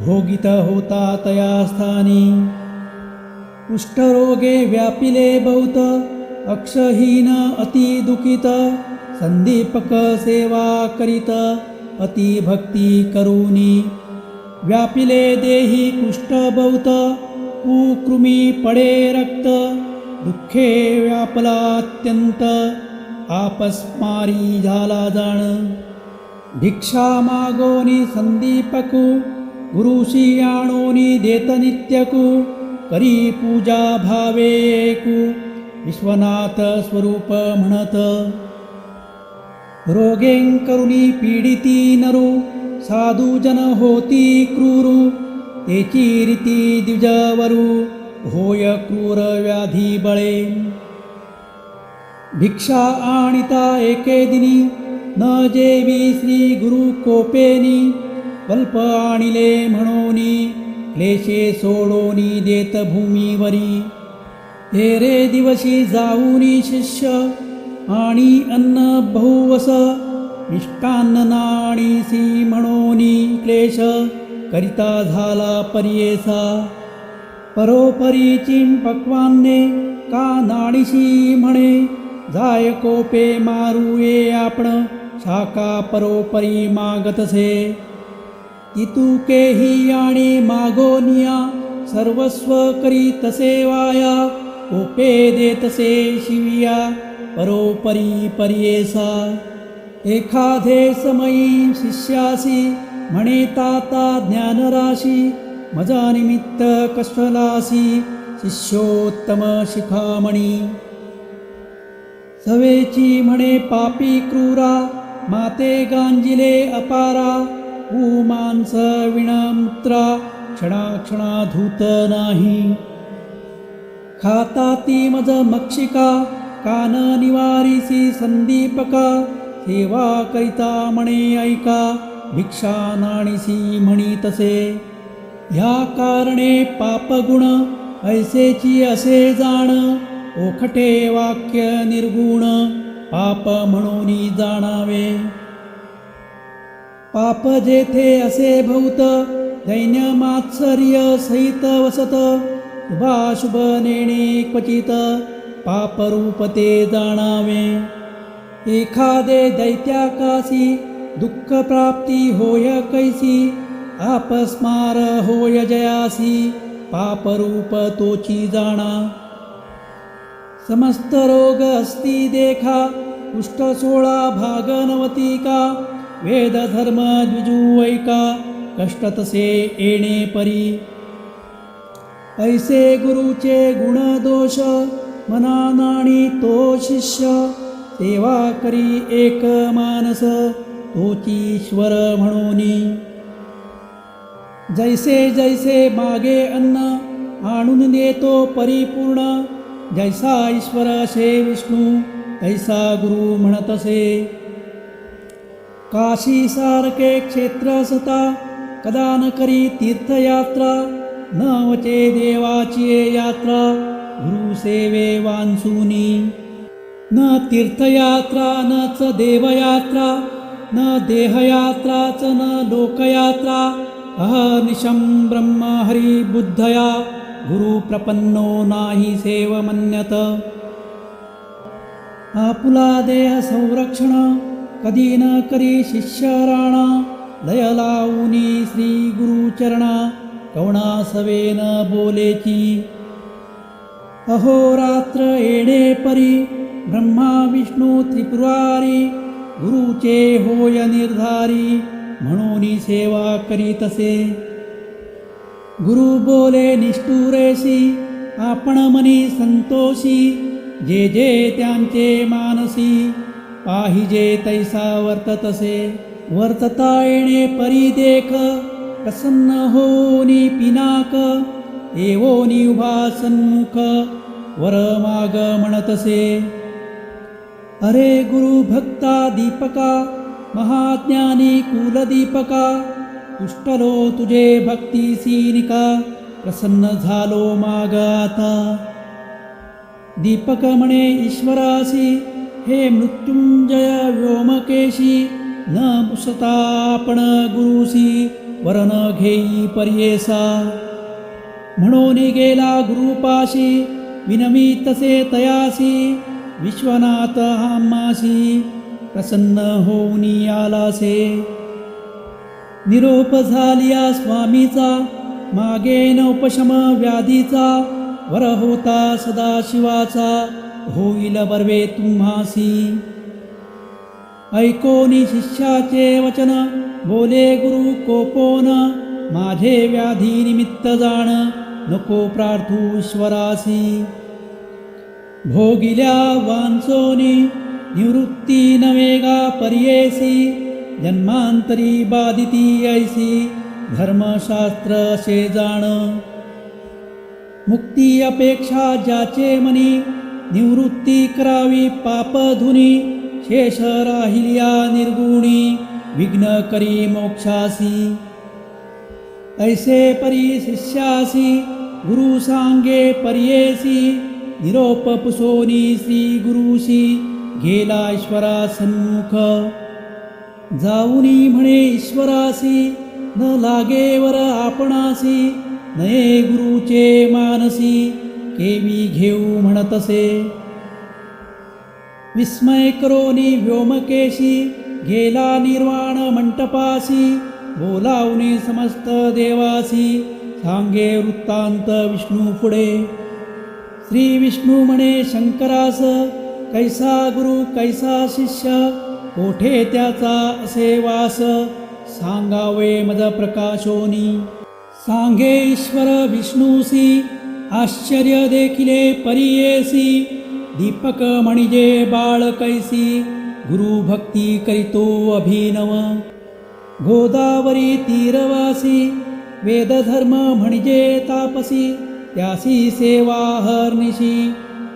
भोगित होता तया स्थानी कुष्ठरोगे व्यापिले बहुत अक्षहीन अति दुखित संदीपक सेवा करीत अति भक्ती करुनी व्यापिले देही कुष्ठ बहुत कुकृमी पडे रक्त दुःखे व्यापला अत्यंत आपस्मारी झाला जाण भिक्षा मागोनी संदीपकू गुरुशी आणोनी देत नित्यकू करी पूजा भावे एकू विश्वनाथ स्वरूप म्हणत रोगें करुनी पीडिती नरू साधू जन होती क्रूरू तेची रीती द्विजवरू होय क्रूर व्याधी बळे भिक्षा आणिता एके दिनी न जेवी श्री गुरु कोपेनी कल्प आणिले म्हणोनी क्लेशे सोडोनी देत भूमीवरी. हे रे दिवशी जाऊनी शिष्य आणि अन्न बहुवस, मिष्टान्न नाणीसी म्हणोनी क्लेश करिता झाला पर्येसा. परोपरीची पक्वान्ने का नाणीशी म्हणे, जाय कोपे मारूये आपण शाखा परोपरी मागतसे. तितुकेही आणि मागोनिया सर्वस्व करी तसे वाया, कोपे देतसे शिविया परोपरी पर्येसा. एखादे समयी शिष्यासी म्हणे ताता ज्ञानराशी, मजा निमित्त कष्टलासी शिष्योत्तम शिखामणी. सवेची म्हणे पापी क्रूरा, माते गांजिले अपारा, मांस विणामूत्रा क्षणाक्षणा धूत नाही. खाता ती मज मक्षिका, कान निवारीसी संदीपका, सेवा करिता म्हणे ऐका, भिक्षा नाणीसी म्हणी तसे. ह्या कारणे पापगुण ऐसेची असे जाण, ओखटे वाक्य निर्गुण पाप म्हणून जाणावे. पाप जेथे असे भूत, दैन्य मात्सर्य सहित वसत, शुभाशुभ नेणे क्वचित पापरूप ते जाणावे. एखादे दैत्याकाशी दुःख प्राप्ती होय कैसी, आपस्मार होय जयासी पापरूप तोची जाणा. समस्त रोग अस्ति देखा, कुष्ठ 16 भाग 90 का, वेद धर्म द्विजुवैका, कष्ट तसे येणे परी. ऐसे गुरुचे गुण दोष, मना नाणी तो शिष्य, सेवा करी एक मानस तोची ईश्वर म्हणूनी. जैसे जैसे मागे अन्न आणून देतो परिपूर्ण, जैसा ईश्वर असे विष्णू तैसा गुरु म्हणतसे. काशी सारखे क्षेत्र सता, कदा न करी तीर्थयात्रा, न वचे देवाची यात्रा गुरु सेवे वांसुनी. न तीर्थयात्रा नच देवयात्रा, न देहयात्राच न लोकयात्रा, अहर्निशं ब्रह्म हरि बुद्धया, गुरु प्रपन्नो नाही सेव मन्यत. आपुला देह संरक्षण, कधी न करी शिष्य राणा, लय लावुनी श्री गुरुचरणा, कवणा सवेन बोलेची. अहोरात्र येणे परी, ब्रह्मा विष्णू त्रिपुरारी, गुरुचे होय निर्धारी, म्हणून सेवा करीतसे. गुरु बोले निष्ठुरेसी, आपण मनी संतोषी, जे जे त्यांचे मानसी, पाहिजे तैसा वर्ततसे. वर्तता येणे परी देख, प्रसन्न होनी पिनाक, एवोनी उभा सन्मुख, वर माग म्हणतसे. अरे गुरु भक्ता दीपका, महाज्ञानी कुलदीपका, तुष्टलो तुझे भक्तीसीनिका, प्रसन्न झालो माग आता. दीपक म्हणे ईश्वरासी, हे मृत्युंजय व्योमकेशी, न पुसता आपण गुरुसी, वरण घेई पर्येसा. म्हणून गेला गुरुपाशी, विनमितसे तयासी, विश्वनाथ हामासी, प्रसन्न होऊनी आलासे. निरोप झालिया स्वामीचा, मागे नौपशम व्याधीचा, वर होता सदाशिवाचा, होईल बर्वे तुम्हासी. ऐकोनी शिष्याचे वचन, बोले गुरु कोपोन, माझे व्याधी निमित्त जाण, नको प्रार्थू ईश्वरासी. भोगिल्या वांचोनी निवृत्ती नवेगा पर्येसी, जन्मांतरी बाधिती ऐसी, धर्मशास्त्र असे जाण. मुक्ती अपेक्षा ज्याचे मनी, निवृत्ती करावी पापधुनी, शेष राहिल्या निर्गुणी, विघ्न करी मोक्षासी. ऐसे परी शिष्यासी गुरु सांगे पर्येसी निरोप पुसोनी श्री गुरुशी गेला ईश्वरा सन्मुख जाऊनी म्हणे ईश्वरासी न लागे वर आपणासी नये गुरुचे मानसी केवी घेऊ म्हणतसे विस्मय करोनी व्योमकेशी गेला निर्वाण मंटपासी बोलावणे समस्त देवासी सांगे वृत्तांत विष्णू पुढे श्री विष्णू म्हणे शंकरास कैसा गुरु कैसा शिष्य कोठे त्याचा असे वास सांगावे मद प्रकाशोनी सांगे ईश्वर विष्णूसी आश्चर्य देखिले परियेसी दीपक म्हणजे बाळ कैसी गुरु भक्ती करीतो अभिनव गोदावरी तीरवासी वेदधर्म म्हणजे तापसी त्यासी सेवा हरनिशी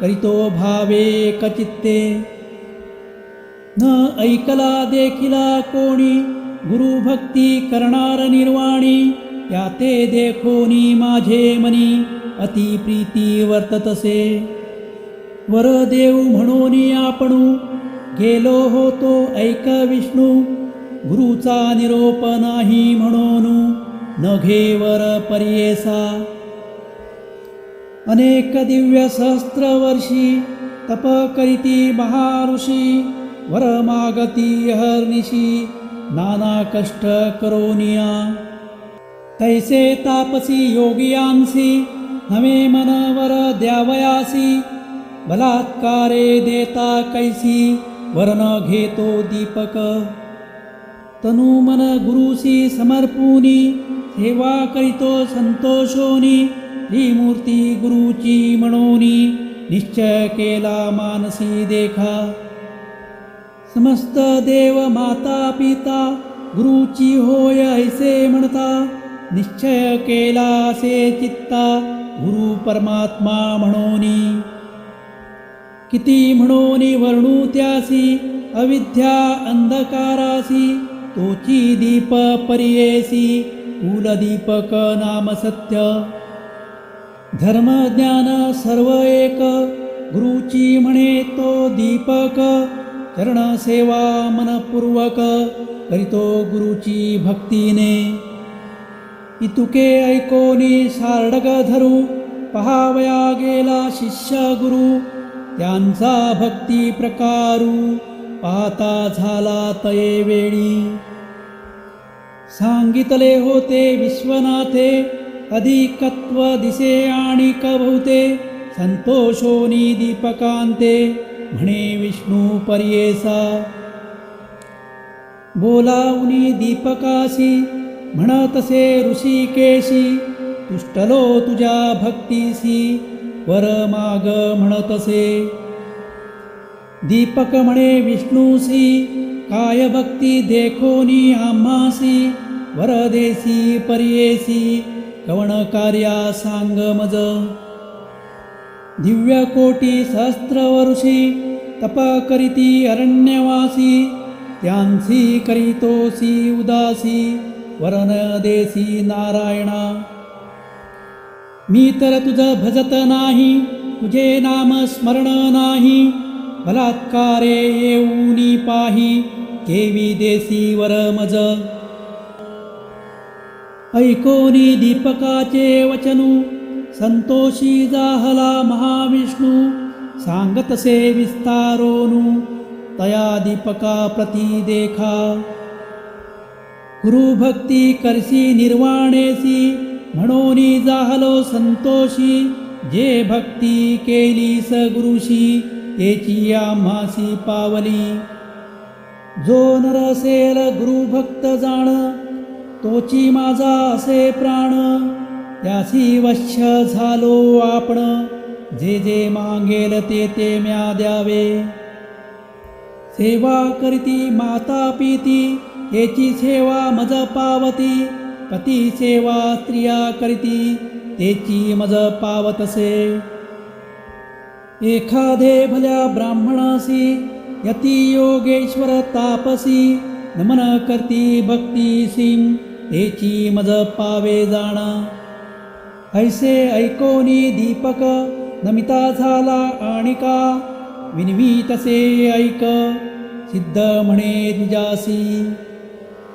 करीतो भावे कचित्ते न ऐकला देखिला कोणी गुरुभक्ती करणार निर्वाणी त्याते देखोनी माझे मनी अति प्रीती वर्ततसे वरदेव म्हणूनी आपणू गेलो होतो ऐक विष्णू गुरुचा निरोप नाही म्हणून न घेवर पर्येसा अनेक दिव्य सहस्त्र वर्षी तप करीती महाऋषी वर मागती हरनिशी नाना कष्ट करोनिया तैसे तापसी योगियांसी नवे मन वर द्यावयासी बलात्कारे देता कैसी वरन घेतो दीपक तनु मन गुरुसी समर्पुनी सेवा करीतो संतोषोनी त्रिमूर्ती गुरुची म्हणोनी निश्चय केला मानसी देखा समस्त देव माता पिता गुरुची होय ऐसे म्हणता निश्चय केला असे चित्ता गुरु परमात्मा म्हणोनी किती म्हणोनी वर्णू त्यासी अविद्या अंधकारासी तोची दीप पर्येसी कुलदीपक नाम सत्य धर्म ज्ञान सर्व एक गुरुची म्हणे तो दीपक चरण सेवा मनपूर्वक करीतो गुरुची भक्तीने इतुके ऐकोनी सारडग धरू पहावया गेला शिष्य गुरु त्यांचा भक्ती प्रकारू पाहता झाला तये वेळी सांगितले होते विश्वनाथे अधिकत्व दिसे आणि कभूते संतोषोनी दीपकांते म्हणे विष्णू पर्येसा बोलावनी दीपकासी म्हणतसे ऋषिकेशी तुष्टलो तुझ्या भक्तीसी वर माग म्हणतसे दीपक म्हणे विष्णूसी काय भक्ती देखोनी आम्हासी वरदेसी पर्येसी कवण कार्या सांग मज दिव्य कोटी सहस्त्र वर्षी तप करीती अरण्यवासी त्यांसी करीतोसी उदासी वरन देसी नारायणा मी तर तुझ भजत नाही तुझे नाम स्मरण नाही बलात्कारे येऊनी पाही केवी देसी वर मज ऐकोनी दीपकाचे वचनू संतोषी जाहला महाविष्णू सांगतसे विस्तारोनु तया दीपका प्रती देखा गुरुभक्ती करसी निर्वाणेसी म्हणोनी जाहलो संतोषी जे भक्ती केली स गुरुशी तेची आम्हासी पावली जो नरसेल गुरुभक्त जाण तोची माझा असे प्राण त्यासी वश्य झालो आपण जे जे मागेल ते ते म्या द्यावे सेवा करीती माता पिती तेची सेवा मज पावती पती सेवा स्त्रिया करीती तेची मज पावतसे एखादे भल्या ब्राह्मणासी यती योगेश्वर तापसी नमन करती भक्ती सिंग तेची मज पावे जाण. ऐसे ऐकोनी दीपक नमिता झाला आणिका, विनवी तसे ऐक सिद्ध म्हणे द्विजासी.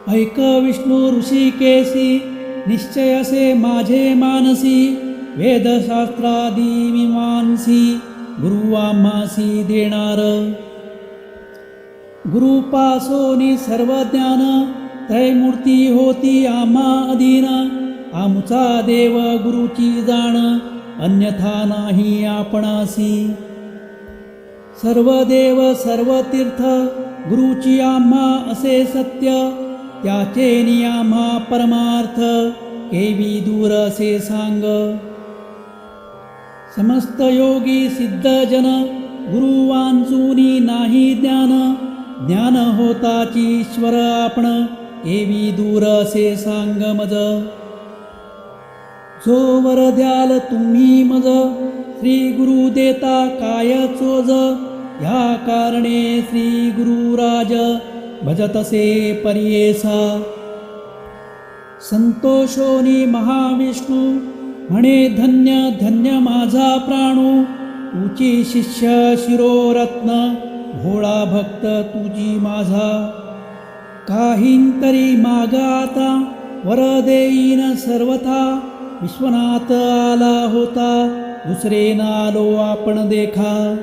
ऐक विष्णू ऋषिकेशी निश्चय असे माझे मानसी, वेदशास्त्रादी मीमांसी गुरु आम्हासी देणार. गुरुपासोनी सर्व ज्ञान त्रैमूर्ती होती आम्हा अधीन. आमुचा देव गुरुची जाण, अन्यथा नाही आपणासी. सर्व देव सर्व तीर्थ गुरुची आम्हा असे सत्य, त्याचे नियामा परमार्थ केवी दूर असे सांग. समस्त योगी सिद्ध जन गुरु वांचुनी नाही ज्ञान, ज्ञान होताची ईश्वर आपण केवी दूर असे सांग मज. जो वर द्याल तुम्ही मज, श्री गुरु देता काय चोज. ह्या कारणे श्री गुरुराज भजतसे परियेसा. संतोषोनी महाविष्णू म्हणे धन्य धन्य माझा प्राणू. तुची शिष्य शिरोरत्न भोळा भक्त तुझी माझा. काहींतरी माग आता वर देईन सर्वथा. विश्वनाथ आला होता दुसरे नालो आपण देखा.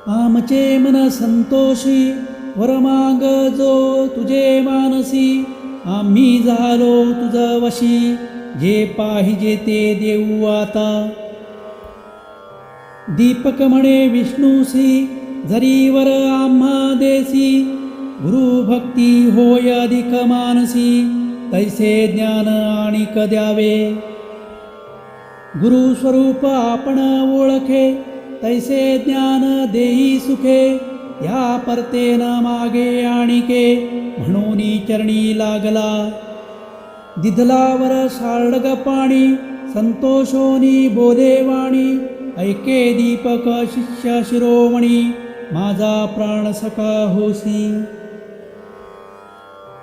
आमचे मन संतोषी वर माग जो तुझे मानसी. आम्ही झालो तुझ वशी जे पाहिजे ते देऊ आता. दीपक म्हणे विष्णूसी जरी वर आम्हा देसी. गुरु भक्ती होय अधिक मानसी तैसे ज्ञान आणिक द्यावे. गुरु स्वरूप आपण ओळखे तैसे ज्ञान देई सुखे. या परतेन मागे आणिके म्हणून चरणी लागला. दिधलावर शार्डग पाणी संतोषोनी बोले वाणी. ऐके दीपक शिष्य शिरोमणी माझा प्राण सखा होसी.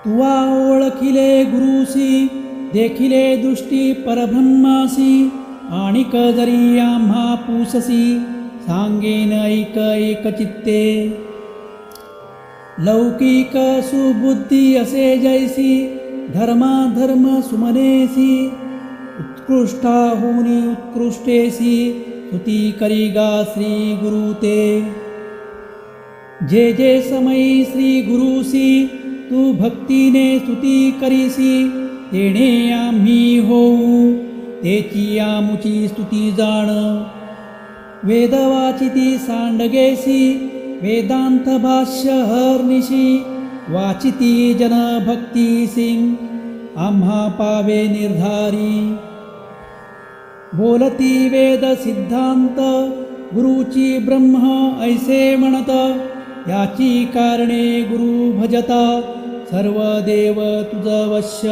तुवा ओळखिले गुरुसी देखिले दृष्टी परब्रह्मासी. आणिक जरी आम्हा पूससी सांगेन ऐक एक चित्ते. लौकिक सुबुद्धी असे जैसी धर्मा धर्म सुमनेसी. उत्कृष्टाहुनी उत्कृष्टेसी स्तुती करीगा श्री गुरु ते. जे जे समयी श्री गुरुसी तू भक्तीने स्तुती करीसी. तेणे आम्ही होऊ तेची आमुची स्तुती जाण. वेद वाचिती सांडगेसी वेदांत भाष्य हरनिशी. वाचिती जन भक्ती सिंग आम्हा पावे निर्धारी. बोलती वेद सिद्धांत गुरुची ब्रह्म ऐसे म्हणत. याची कारणे गुरु भजता सर्व देव तुझ वश्य.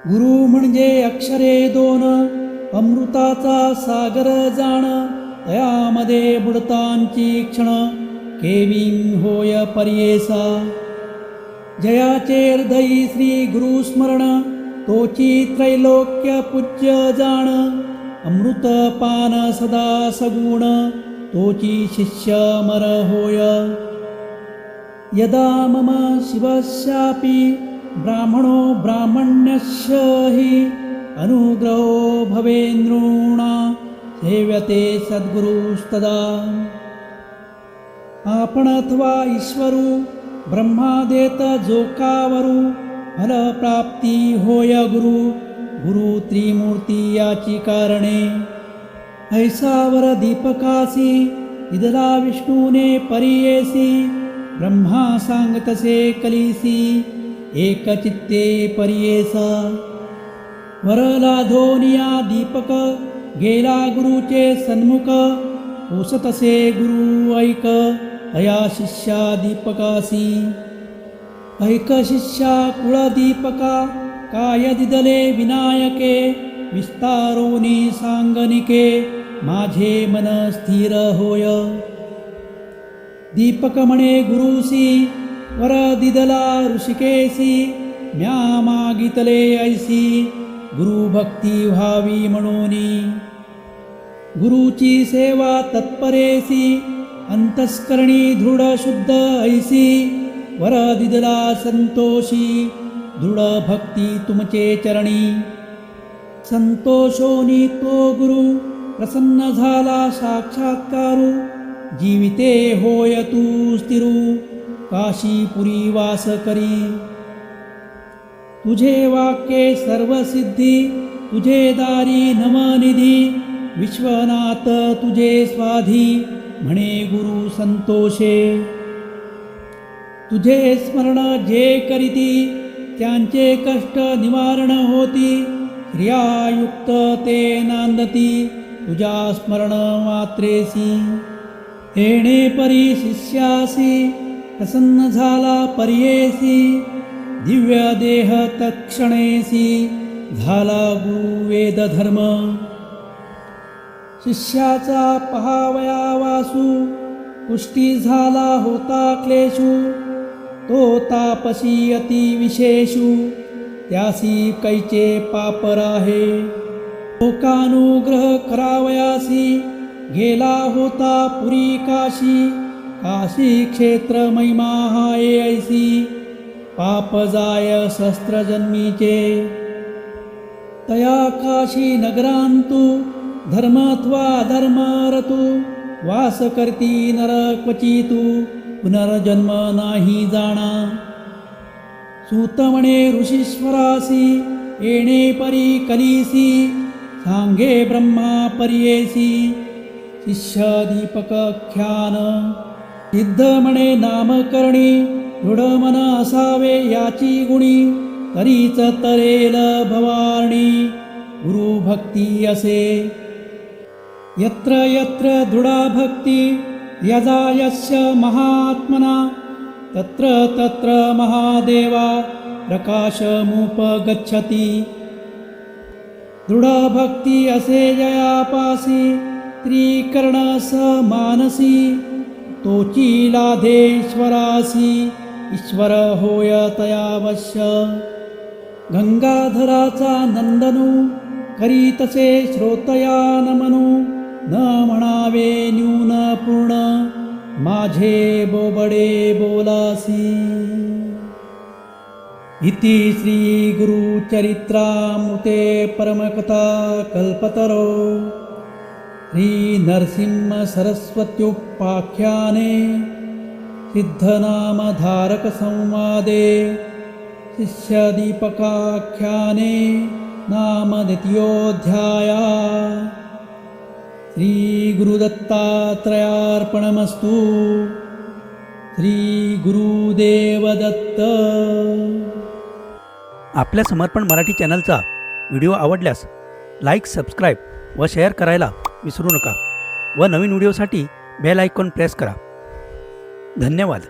गुरु म्हणजे अक्षरे दोन अमृताचा सागर जाण. तयामध्ये बुडतांची क्षण केविंग होय परियेसा. जयाचे हृदयी श्री गुरु स्मरण तोची त्रैलोक्य पूज्य जाण. अमृत पान सदा सगुण तोची शिष्य अमर होय. यदा मम शिवस्यापि ब्राह्मणो ब्राह्मण्यस्य हि अनुग्रहो भवेन्द्रूणा सेव्यते सद्गुरुस्तदा. आपण अथवा ईश्वरू ब्रह्मा देत जोकावरू. फलप्राप्ती होय गुरु गुरु त्रिमूर्ती याची कारणे. ऐसावर दीपकासी दिदला विष्णूने परियेसी. ब्रह्मा सांगतसे कलिसी एक चित्ते परियेसा. वरला धोनिया दीपक गेला गुरुचे सन्मुख. पोसतसे गुरु ऐक अया शिष्या दीपकासी. ऐक शिष्या कुळदीपका काय दिदले विनायके. विस्तारोनी सांगनिके माझे मन स्थिर होय. दीपक म्हणे गुरुसी वर दिदला ऋषिकेशी म्या मागितले ऐसी गुरुभक्ती व्हावी म्हणूनी गुरुची सेवा तत्परेसी अंतस्करणी दृढ शुद्ध ऐसी वर दिदला संतोषी दृढ भक्ती तुमचे चरणी संतोषोनी तो गुरु प्रसन्न झाला साक्षात्कारू जीविते होय तू स्थिरू काशीपुरी वास करी तुझे वाक्ये सर्व सिद्धी तुझे दारी नवनिधी विश्वनाथ तुझे स्वाधी म्हणे गुरु संतोषे तुझे स्मरण जे करीती त्यांचे कष्ट निवारण होती क्रियायुक्त ते नांदती तुझ्या स्मरण मात्रेसी येणे परी शिष्यासी प्रसन्न झाला पर्येसी दिव्य देह तत्क्षणेसी झाला गुरु वेद धर्म शिष्याचा पहावया वासू पुष्टी झाला होता क्लेशू तो तापसी अति विशेषू त्यासी कैचे पाप राहे लोकानुग्रह करावयासी गेला होता पुरी काशी काशी क्षेत्र महिमा हाय ऐसी पाप जाय शस्त्र जन्मीचे तया काशी नगरांतू धर्म अथवा धर्म रतू वास करती नर क्वचितू पुनर्जन्म नाही जाणा सूत म्हणे ऋषीश्वरासी येणे परी कलीसी सांगे ब्रह्मा पर्येसी शिष्य दीपक ख्यान सिद्ध म्हणे नामकरणी दृढ मन असावे याची गुणी तरीच तरेल भवारणी गुरु भक्ती असे यत्र यत्र दृढा भक्ती यजा यस्य महात्मना तत्र तत्र महादेवा प्रकाशमुपगच्छति दृढ भक्ती असे जयापासी त्रिकर्ण स मानसी तोची लाधेश्वरासी ईश्वर होय तयावश्य गंगाधराचा नंदनू करी तसे श्रोतया नमनू न म्हणावे न्यून पूर्ण माझे बोबडे बोलासी इति श्री गुरुचरित्रामृते परमकथा कल्पतरो श्री नरसिंह सरस्वत्युपाख्याने सिद्धनामधारक संवादे शिष्यदीपकाख्याने नाम द्वितीयोऽध्यायः श्री गुरुदत्तात्रयार्पणमस्तु श्री गुरुदेव दत्त. आपल्या समर्पण मराठी चॅनलचा व्हिडिओ आवडल्यास लाईक, सबस्क्राईब व शेअर करायला विसरू नका व नवीन व्हिडिओसाठी बेल आयकॉन प्रेस करा. धन्यवाद.